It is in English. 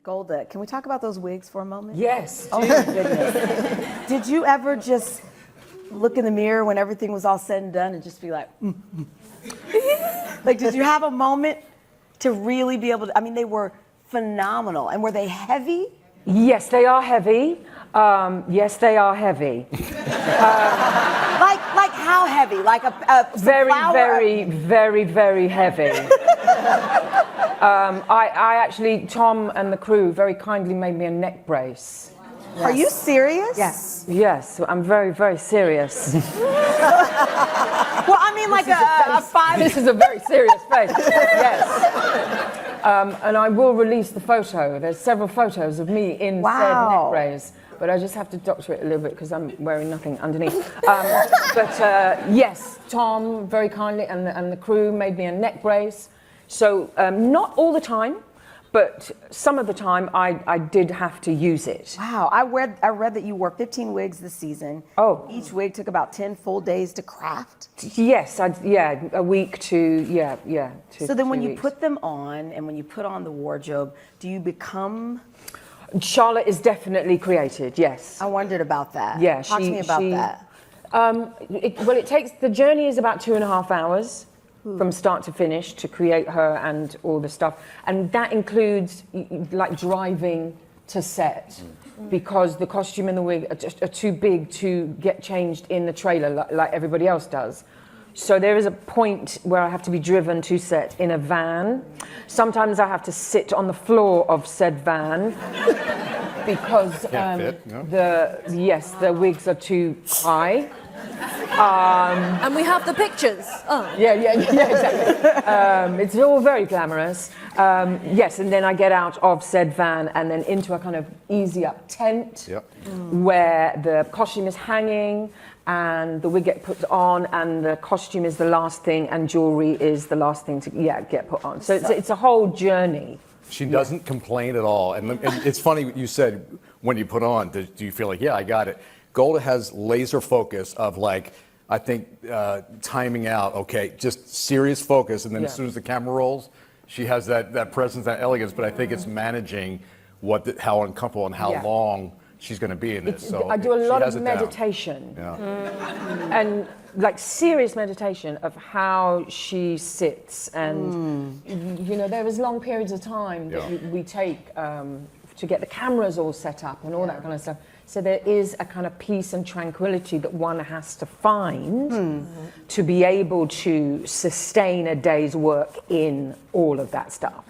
Golda, can we talk about those wigs for a moment? Yes. Oh my goodness. Did you ever just look in the mirror when everything was all said and done and just be like, like, did you have a moment to really be able to, I mean, they were phenomenal. And were they heavy? Yes, they are heavy. Yes, they are heavy. Like how heavy? Like a very, flour? very heavy. I actually, Tom and the crew very kindly made me a neck brace. Yes. Are you serious? Yes. Yes, I'm very serious. Well, I mean, like a five. This is a very serious face. Yes. And I will release the photo. There's several photos of me in said neck brace, but I just have to doctor it a little bit because I'm wearing nothing underneath. Yes, Tom very kindly and the crew made me a neck brace. So not all the time, but some of the time I did have to use it. Wow, I read that you wore 15 wigs this season. Oh. Each wig took about 10 full days to craft. Yes, a week to, So then when you weeks. put them on and when you put on the wardrobe, do you become... Charlotte is definitely created, yes. I wondered about that. Yeah, Talk to me about that. It takes, the journey is about 2.5 hours. From start to finish to create her and all the stuff. And that includes like driving to set because the costume and the wig are too big to get changed in the trailer like everybody else does. So there is a point where I have to be driven to set in a van. Sometimes I have to sit on the floor of said van because the wigs are too high. And we have the pictures. Oh. Yeah, exactly. It's all very glamorous. Yes, and then I get out of said van and then into a kind of easy up tent where the costume is hanging and the wig get put on and the costume is the last thing and jewelry is the last thing to get put on. So it's a whole journey. She doesn't complain at all. And it's funny what you said when you put on, do you feel like, yeah, I got it. Golda has laser focus of like, I think timing out, okay, just serious focus. And then as soon as the camera rolls, she has that presence, that elegance, but I think it's managing how uncomfortable and how long she's going to be in this. So I do a lot of meditation. And like serious meditation of how she sits. And, you know, there is long periods of time that we take to get the cameras all set up and all that kind of stuff. So there is a kind of peace and tranquility that one has to find to be able to sustain a day's work in all of that stuff.